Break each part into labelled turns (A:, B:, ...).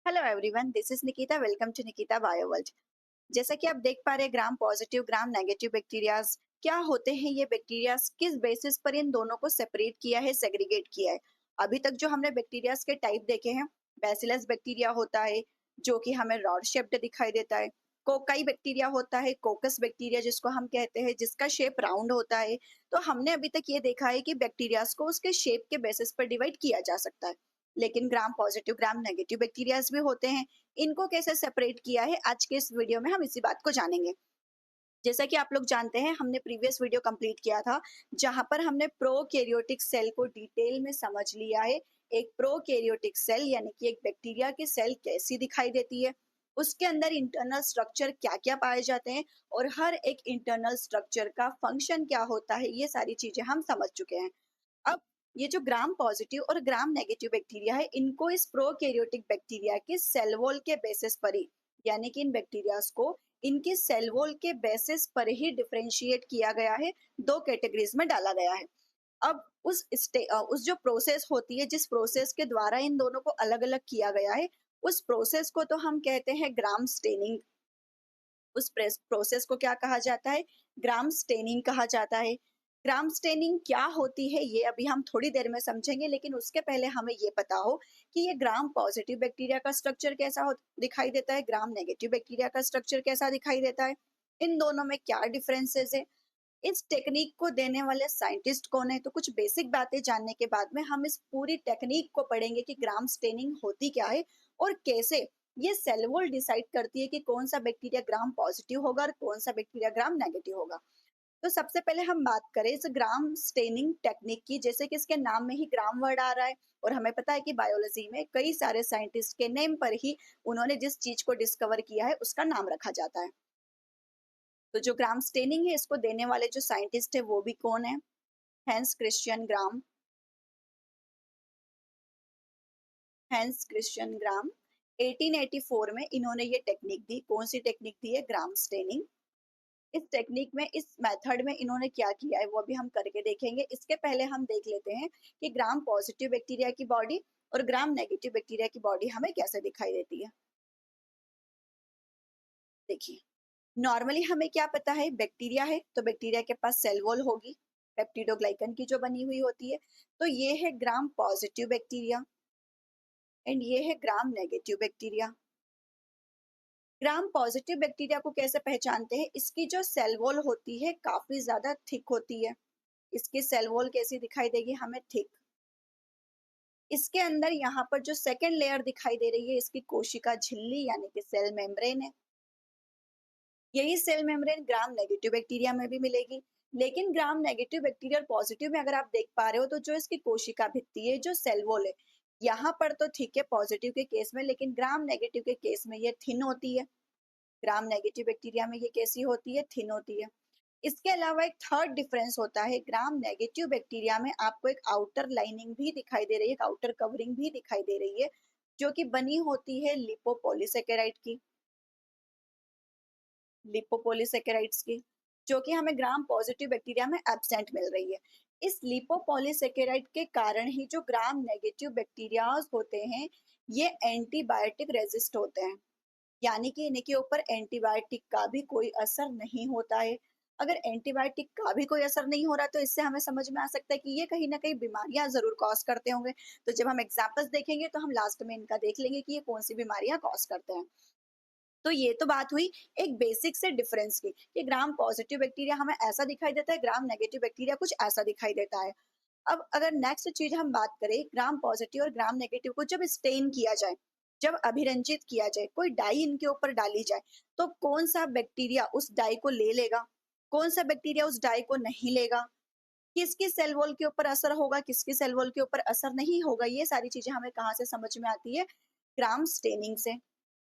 A: Hello everyone, this is Nikita. Welcome to Nikita bio world. जैसा कि आप देख पा रहे हैं, gram positive gram negative bacterias क्या होते हैं। ये बैक्टीरियाज किस बेसिस पर इन दोनों को सेपरेट किया है, सेग्रीगेट किया है। अभी तक जो हमने बैक्टीरियाज के टाइप देखे हैं, बैसिलस बैक्टीरिया होता है जो कि हमें रॉड शेप्ड दिखाई देता है। कोकाई बैक्टीरिया होता है, कोकस बैक्टीरिया जिसको हम कहते हैं, जिसका शेप राउंड होता है। तो हमने अभी तक ये देखा है कि बैक्टीरियाज को उसके शेप के बेसिस पर डिवाइड किया जा सकता है। लेकिन ग्राम पॉजिटिव ग्राम नेगेटिव बैक्टीरियाज भी होते हैं। इनको कैसे सेपरेट किया है, आज के इस वीडियो में हम इसी बात को जानेंगे। जैसा कि आप लोग जानते हैं, हमने प्रीवियस वीडियो कंप्लीट किया था जहां पर हमने प्रोकैरियोटिक सेल को डिटेल में समझ लिया है। एक प्रोकैरियोटिक सेल यानी कि एक बैक्टीरिया की सेल कैसी दिखाई देती है, उसके अंदर इंटरनल स्ट्रक्चर क्या क्या पाए जाते हैं और हर एक इंटरनल स्ट्रक्चर का फंक्शन क्या होता है, ये सारी चीजें हम समझ चुके हैं। अब ये जो ग्राम पॉजिटिव और ग्राम नेगेटिव बैक्टीरिया है, इनको इस प्रोकैरियोटिक बैक्टीरिया के सेल वॉल के बेसिस पर ही, यानी कि इन बैक्टीरियाज को इनके सेल वॉल के बेसिस पर ही डिफरेंशिएट किया गया है, दो कैटेगरीज में डाला गया है। अब उस जो प्रोसेस होती है, जिस प्रोसेस के द्वारा इन दोनों को अलग अलग किया गया है, उस प्रोसेस को तो हम कहते हैं ग्राम स्टेनिंग। उस प्रोसेस को क्या कहा जाता है? ग्राम स्टेनिंग कहा जाता है। ग्राम स्टेनिंग क्या होती है, ये अभी हम थोड़ी देर में समझेंगे, लेकिन उसके पहले हमें ये पता हो कि ये ग्राम पॉजिटिव बैक्टीरिया का स्ट्रक्चर कैसा दिखाई देता है, ग्राम नेगेटिव बैक्टीरिया का स्ट्रक्चर कैसा दिखाई देता है, इन दोनों में क्या डिफरेंसेस है, इस टेक्निक को देने वाले साइंटिस्ट कौन है। तो कुछ बेसिक बातें जानने के बाद में हम इस पूरी टेक्निक को पढ़ेंगे कि ग्राम स्टेनिंग होती क्या है और कैसे ये सेल वॉल डिसाइड करती है कि कौन सा बैक्टीरिया ग्राम पॉजिटिव होगा और कौन सा बैक्टीरिया ग्राम नेगेटिव होगा। तो सबसे पहले हम बात करें इस ग्राम स्टेनिंग टेक्निक की। जैसे कि इसके नाम में ही ग्राम वर्ड आ रहा है और हमें पता है कि बायोलॉजी में कई सारे साइंटिस्ट के नेम पर ही उन्होंने जिस चीज को डिस्कवर किया है उसका नाम रखा जाता है। तो जो ग्राम स्टेनिंग है, इसको देने वाले जो साइंटिस्ट है वो भी कौन है? हैंस क्रिश्चियन ग्राम। हैंस क्रिश्चियन ग्राम 1884 में इन्होंने ये टेक्निक दी। कौन सी टेक्निक दी है? Gram staining. इस टेक्निक में, इस मेथड में इन्होंने क्या किया है वो अभी हम करके देखेंगे। इसके पहले हम देख लेते हैं कि ग्राम पॉजिटिव बैक्टीरिया की बॉडी और ग्राम नेगेटिव बैक्टीरिया की बॉडी हमें कैसे दिखाई देती है। देखिए, नॉर्मली हमें क्या पता है, बैक्टीरिया है तो बैक्टीरिया के पास सेल वॉल होगी, पेप्टिडोग्लाइकन की जो बनी हुई होती है। तो ये है ग्राम पॉजिटिव बैक्टीरिया एंड ये है ग्राम नेगेटिव बैक्टीरिया। ग्राम पॉजिटिव बैक्टीरिया को कैसे पहचानते हैं? इसकी जो सेल वॉल होती है काफी ज्यादा थिक होती है। इसकी सेल वॉल कैसी दिखाई देगी हमें? थिक। इसके अंदर यहाँ पर जो सेकेंड लेयर दिखाई दे रही है, इसकी कोशिका झिल्ली यानी कि सेल मेम्ब्रेन है। यही cell membrane gram negative bacteria में भी मिलेगी। लेकिन ग्राम नेगेटिव बैक्टीरिया और पॉजिटिव में अगर आप देख पा रहे हो, तो जो इसकी कोशिका भित्ति है, जो सेल वॉल है, यहाँ पर तो ठीक है पॉजिटिव के केस में, लेकिन ग्राम नेगेटिव के केस में ये थिन होती है। ग्राम नेगेटिव बैक्टीरिया में ये कैसी होती है? थिन होती है। इसके अलावा एक थर्ड डिफरेंस होता है, ग्राम नेगेटिव बैक्टीरिया में आपको एक आउटर लाइनिंग भी दिखाई दे रही है, एक आउटर कवरिंग भी दिखाई दे रही है, जो कि बनी होती है लिपोपॉलीसेकेराइड की, लिपोपॉलीसेकेराइड्स की, जो कि हमें ग्राम पॉजिटिव बैक्टीरिया में एब्सेंट मिल रही है। इस लिपोपॉलीसेकेराइड के कारण ही जो ग्राम नेगेटिव बैक्टीरियाज होते हैं, ये एंटीबायोटिक रेजिस्ट होते हैं, यानी कि इनके ऊपर एंटीबायोटिक का भी कोई असर नहीं होता है। अगर एंटीबायोटिक का भी कोई असर नहीं हो रहा, तो इससे हमें समझ में आ सकता है कि ये कहीं ना कहीं बीमारियां जरूर कॉज करते होंगे। तो जब हम एग्जाम्पल्स देखेंगे तो हम लास्ट में इनका देख लेंगे कि ये कौन सी बीमारियां कॉज करते हैं। तो ये तो बात हुई एक बेसिक से डिफरेंस की, कि ग्राम पॉजिटिव बैक्टीरिया हमें ऐसा दिखाई देता है, ग्राम नेगेटिव बैक्टीरिया कुछ ऐसा दिखाई देता है। अब अगर नेक्स्ट चीज हम बात करें, ग्राम पॉजिटिव और ग्राम नेगेटिव को जब स्टेन किया जाए, जब अभिरंजित किया जाए, कोई डाई इनके ऊपर डाली जाए, तो कौन सा बैक्टीरिया उस डाई को ले लेगा, कौन सा बैक्टीरिया उस डाई को नहीं लेगा, किसकी सेल वॉल के ऊपर असर होगा, किसकी सेल वॉल के ऊपर असर नहीं होगा, ये सारी चीजें हमें कहाँ से समझ में आती है? ग्राम स्टेनिंग से।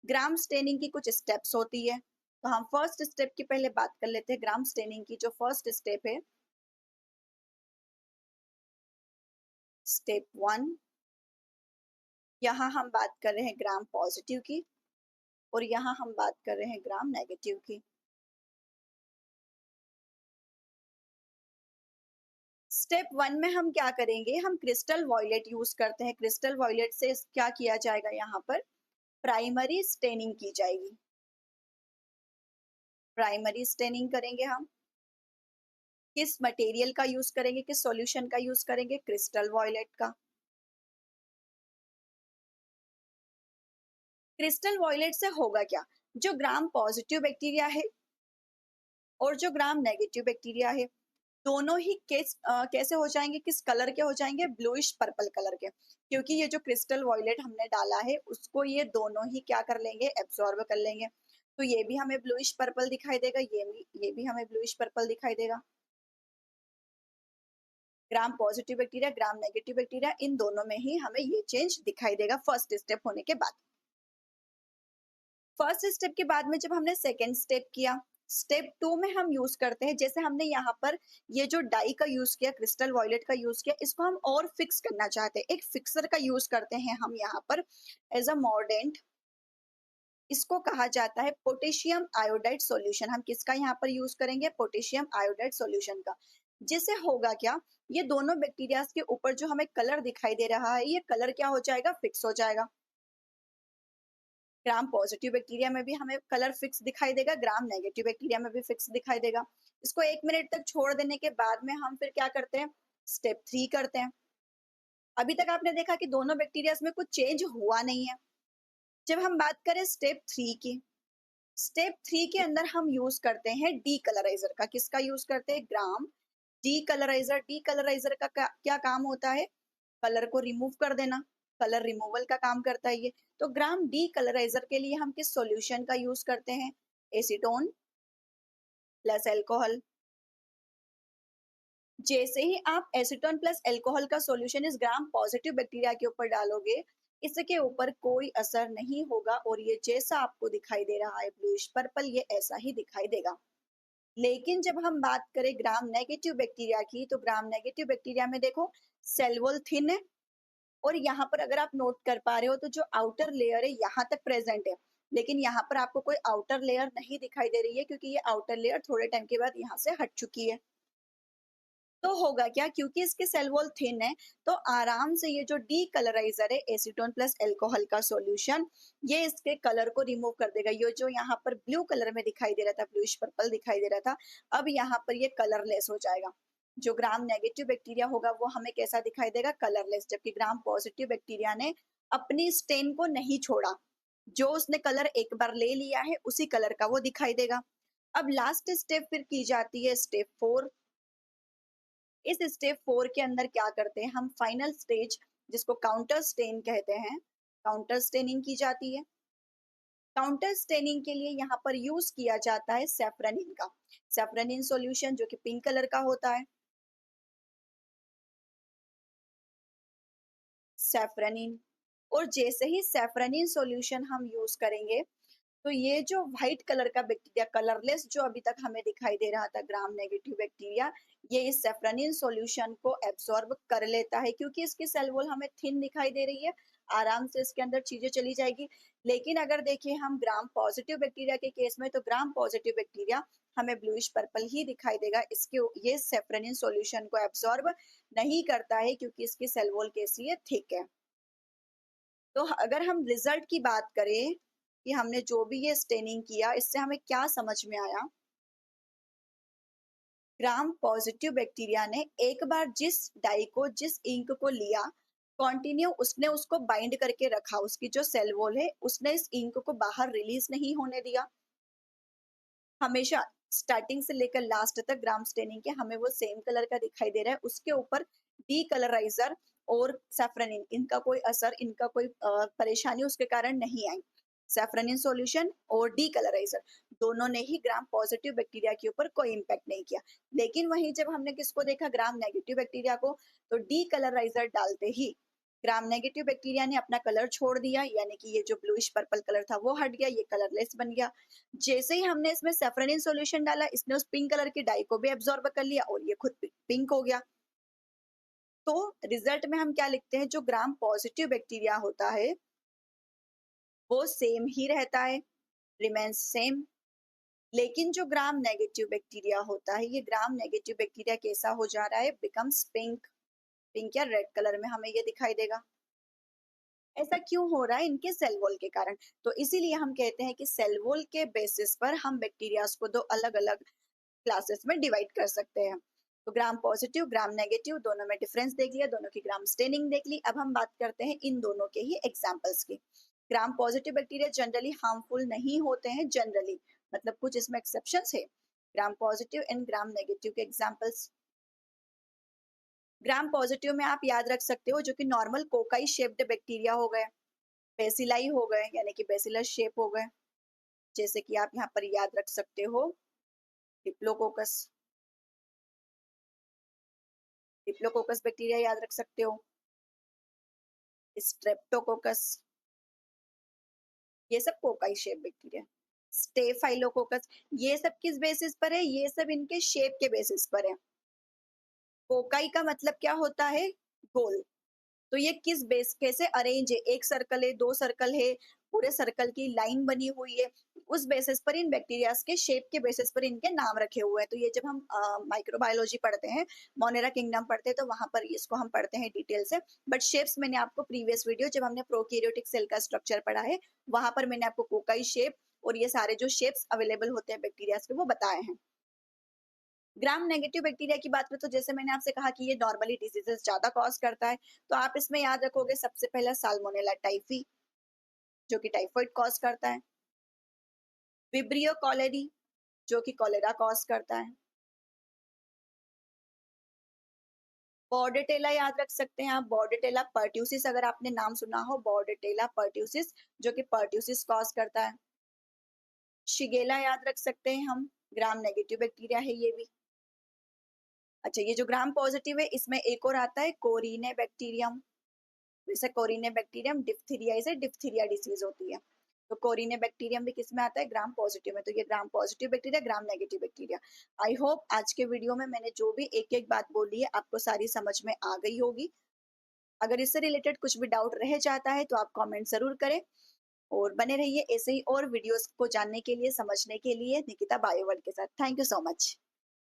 A: ग्राम स्टेनिंग की कुछ स्टेप्स होती है, तो हम फर्स्ट स्टेप की पहले बात कर लेते हैं। ग्राम स्टेनिंग की जो फर्स्ट स्टेप है, स्टेप 1, यहाँ हम बात कर रहे हैं ग्राम पॉजिटिव की और यहाँ हम बात कर रहे हैं ग्राम नेगेटिव की। स्टेप 1 में हम क्या करेंगे, हम क्रिस्टल वॉयलेट यूज करते हैं। क्रिस्टल वॉयलेट से क्या किया जाएगा, यहाँ पर प्राइमरी स्टेनिंग की जाएगी। प्राइमरी स्टेनिंग करेंगे हम। किस मटेरियल का यूज करेंगे, किस सॉल्यूशन का यूज करेंगे? क्रिस्टल वॉयलेट का। क्रिस्टल वॉयलेट से होगा क्या? जो ग्राम पॉजिटिव बैक्टीरिया है और जो ग्राम नेगेटिव बैक्टीरिया है, दोनों ही कैसे हो जाएंगे, किस कलर के हो जाएंगे? ब्लूइश पर्पल कलर के, क्योंकि ये जो क्रिस्टल वॉयलेट हमने डाला है उसको ये दोनों ही क्या कर लेंगे? एब्सॉर्ब कर लेंगे। तो ये भी हमें ब्लूइश पर्पल दिखाई देगा, ये भी हमें ब्लूइश पर्पल दिखाई देगा। Gram positive bacteria, Gram negative bacteria, इन दोनों में ही हमें ये चेंज दिखाई देगा फर्स्ट स्टेप होने के बाद। फर्स्ट स्टेप के बाद में जब हमने सेकेंड स्टेप किया, स्टेप टू में हम यूज करते हैं, जैसे हमने यहाँ पर ये जो डाई का यूज किया, क्रिस्टल वॉयलेट का यूज किया, इसको हम और फिक्स करना चाहते हैं, एक फिक्सर का यूज करते हैं हम यहाँ पर एज अ मॉर्डेंट। इसको कहा जाता है पोटेशियम आयोडाइड सॉल्यूशन। हम किसका यहाँ पर यूज करेंगे? पोटेशियम आयोडाइड सॉल्यूशन का। जिससे होगा क्या, ये दोनों बैक्टीरिया के ऊपर जो हमें कलर दिखाई दे रहा है, ये कलर क्या हो जाएगा? फिक्स हो जाएगा। ग्राम पॉजिटिव बैक्टीरिया में भी हमें कलर फिक्स दिखाई देगा, ग्राम नेगेटिव बैक्टीरिया में भी फिक्स दिखाई देगा। इसको 1 मिनट तक छोड़ देने के बाद में हम फिर क्या करते हैं? स्टेप 3 करते हैं। अभी तक आपने देखा कि दोनों बैक्टीरिया में कुछ चेंज हुआ नहीं है। जब हम बात करें स्टेप 3 की, स्टेप 3 के अंदर हम यूज करते हैं डी कलराइजर का। किसका यूज करते हैं? ग्राम डी कलराइजर। डी कलराइजर का क्या काम होता है? कलर को रिमूव कर देना, कलर रिमूवल का काम करता है ये। तो ग्राम डी कलराइजर के लिए हम किस सॉल्यूशन का यूज करते हैं? Acetone plus alcohol. जैसे ही आप एसीटोन प्लस एल्कोहल का सॉल्यूशन इस ग्राम पॉजिटिव बैक्टीरिया के ऊपर डालोगे, इसके ऊपर कोई असर नहीं होगा और ये जैसा आपको दिखाई दे रहा है ब्लूइश पर्पल, ये ऐसा ही दिखाई देगा। लेकिन जब हम बात करें ग्राम नेगेटिव बैक्टीरिया की, तो ग्राम नेगेटिव बैक्टीरिया में देखो सेल वॉल थिन है, और यहाँ पर अगर आप नोट कर पा रहे हो तो जो आउटर लेयर है यहाँ तक प्रेजेंट है, लेकिन यहाँ पर आपको कोई आउटर लेयर नहीं दिखाई दे रही है, क्योंकि ये आउटर लेयर थोड़े टाइम के बाद यहाँ से हट चुकी है। तो होगा क्या, क्योंकि इसके सेल वॉल थिन है, तो आराम से ये जो डी कलराइजर है एसीटोन प्लस एल्कोहल का सॉल्यूशन, ये इसके कलर को रिमूव कर देगा। ये जो यहाँ पर ब्लू कलर में दिखाई दे रहा था, ब्लूइश पर्पल दिखाई दे रहा था, अब यहाँ पर ये कलरलेस हो जाएगा। जो ग्राम नेगेटिव बैक्टीरिया होगा वो हमें कैसा दिखाई देगा? कलरलेस। जबकि ग्राम पॉजिटिव बैक्टीरिया ने अपनी स्टेन को नहीं छोड़ा, जो उसने कलर एक बार ले लिया है उसी कलर का वो दिखाई देगा। अब लास्ट स्टेप फिर की जाती है स्टेप 4। इस स्टेप 4 के अंदर क्या करते हैं हम? फाइनल स्टेज, जिसको काउंटर स्टेन कहते हैं, काउंटर स्टेनिंग की जाती है। काउंटर स्टेनिंग के लिए यहाँ पर यूज किया जाता है सेफ्रनिन का। सेफ्रनिन सॉल्यूशन जो कि पिंक कलर का होता है, सेफ्रनिन। और जैसे ही सेफ्रनिन सॉल्यूशन हम यूज करेंगे, तो ये जो व्हाइट कलर का बैक्टीरिया, कलरलेस जो अभी तक हमें दिखाई दे रहा था ग्राम नेगेटिव बैक्टीरिया, ये इस सेफ्रनिन सॉल्यूशन को एब्सॉर्ब कर लेता है, क्योंकि इसकी सेल वॉल हमें थिन दिखाई दे रही है, आराम से इसके अंदर चीजें चली जाएगी। लेकिन अगर देखिए हम ग्राम पॉजिटिव बैक्टीरिया के केस में, तो ग्राम पॉजिटिव बैक्टीरिया हमें ब्लूइश पर्पल ही दिखाई देगा। इसके ये सेफ्रनिन सॉल्यूशन को एब्सॉर्ब नहीं करता है, क्योंकि इसकी सेल वॉल कैसी है? थिक है। तो अगर हम रिजल्ट की बात करें कि हमने जो भी ये स्टेनिंग किया, इससे हमें क्या समझ में आया? ग्राम पॉजिटिव बैक्टीरिया ने एक बार जिस डाई को, जिस इंक को लिया, कंटिन्यू उसने उसको बाइंड करके रखा, उसकी जो सेल वॉल है उसने इस इंक को बाहर रिलीज नहीं होने दिया। हमेशा स्टार्टिंग से लेकर लास्ट तक ग्राम स्टेनिंग के हमें वो सेम कलर का दिखाई दे रहा है। उसके ऊपर डी कलराइजर और सैफ्रनिन, इनका कोई असर, इनका कोई परेशानी उसके कारण नहीं आई। सैफ्रनिन सॉल्यूशन और डी कलराइजर दोनों ने ही ग्राम पॉजिटिव बैक्टीरिया के ऊपर कोई इम्पैक्ट नहीं किया। लेकिन वहीं जब हमने किसको देखा, ग्राम नेगेटिव बैक्टीरिया को, तो डी कलराइजर डालते ही ग्राम नेगेटिव बैक्टीरिया ने अपना कलर छोड़ दिया, यानी कि ये जो ब्लूइश पर्पल कलर था वो हट गया, ये कलरलेस बन गया। जैसे ही हमने इसमें सेफ्रनिन सॉल्यूशन डाला, इसने उस पिंक कलर की डाई को भी एब्जॉर्ब कर लिया और ये खुद पिंक हो गया। तो रिजल्ट में हम क्या लिखते हैं? जो ग्राम पॉजिटिव बैक्टीरिया होता है वो सेम ही रहता है, रिमेन्स सेम। लेकिन जो ग्राम नेगेटिव बैक्टीरिया होता है, ये ग्राम नेगेटिव बैक्टीरिया कैसा हो जा रहा है? Becomes pink. पिंक या रेड कलर में हमें ये दिखाई देगा। ऐसा क्यों हो रहा है? इनके सेल वॉल के कारण। तो इसीलिए हम कहते हैं कि सेल वॉल के बेसिस पर हम बैक्टीरियाज को दो अलग अलग क्लासेस में डिवाइड कर सकते हैं। तो ग्राम पॉजिटिव, ग्राम नेगेटिव, दोनों में डिफरेंस देख लिया, दोनों की ग्राम स्टेनिंग देख ली। अब हम बात करते हैं इन दोनों के ही एग्जाम्पल्स की। ग्राम पॉजिटिव बैक्टीरिया जनरली हार्मफुल नहीं होते हैं, जनरली, मतलब कुछ इसमें एक्सेप्शंस है। Gram positive and gram negative के एग्जाम्पल्स। ग्राम पॉजिटिव में आप याद रख सकते हो जो कि नॉर्मल कोकाई शेप्ड बैक्टीरिया हो गए, बेसिलाई हो गए यानी कि बेसिलस शेप हो गए, जैसे कि आप यहाँ पर याद रख सकते हो डिप्लोकोकस। डिप्लोकोकस बैक्टीरिया याद रख सकते हो, स्ट्रेप्टोकोकस, ये सब कोकाई शेप बैक्टीरिया। स्टेफाइलोकोकस, ये सब किस बेसिस पर है? ये सब इनके शेप के बेसिस पर है। कोकाई का मतलब क्या होता है? गोल। तो ये किस बेस कैसे अरेंज है, एक सर्कल है, दो सर्कल है, पूरे सर्कल की लाइन बनी हुई है, उस बेसिस पर इन बैक्टीरियाज के शेप के बेसिस पर इनके नाम रखे हुए हैं। तो ये जब हम माइक्रोबायोलॉजी पढ़ते हैं, मोनेरा किंगडम पढ़ते हैं, तो वहां पर इसको हम पढ़ते हैं डिटेल से। बट शेप्स मैंने आपको प्रीवियस वीडियो जब हमने प्रोकैरियोटिक सेल का स्ट्रक्चर पढ़ा है, वहां पर मैंने आपको कोकाई शेप और ये सारे जो शेप्स अवेलेबल होते हैं बैक्टीरियाज के वो बताए हैं। ग्राम नेगेटिव बैक्टीरिया की बात करें तो जैसे मैंने आपसे कहा कि ये नॉर्मली डिजीजेस ज्यादा कॉज करता है, तो आप इसमें याद रखोगे सबसे पहला साल्मोनेला टाइफी जो कि टाइफाइड कॉज करता है, विब्रियो कॉलेरी जो कि कॉलेरा कॉज करता है, बॉर्डेटेला याद रख सकते हैं आप, बॉर्डेटेला पर्ट्यूसिस अगर आपने नाम सुना हो, बॉर्डेटेला पर्ट्यूसिस जो कि पर्ट्यूसिस कॉज करता है, शिगेला याद रख सकते हैं हम, ग्राम नेगेटिव बैक्टीरिया है ये भी। अच्छा, ये जो ग्राम पॉजिटिव है इसमें एक और आता है कोरिने बैक्टीरियम। जैसे कोरिने बैक्टीरियम डिप्थीरिया से डिप्थीरिया डिसीज होती है, तो कोरिने बैक्टीरियम भी किस में आता है? ग्राम पॉजिटिव में। तो ये ग्राम positive bacteria, Gram negative bacteria. I hope आज के वीडियो में मैंने जो भी एक एक बात बोली है आपको सारी समझ में आ गई होगी। अगर इससे रिलेटेड कुछ भी डाउट रह जाता है तो आप कमेंट जरूर करें, और बने रहिए ऐसे ही और वीडियोस को जानने के लिए, समझने के लिए निकिता बायोवर्ल्ड के साथ। Thank you so much.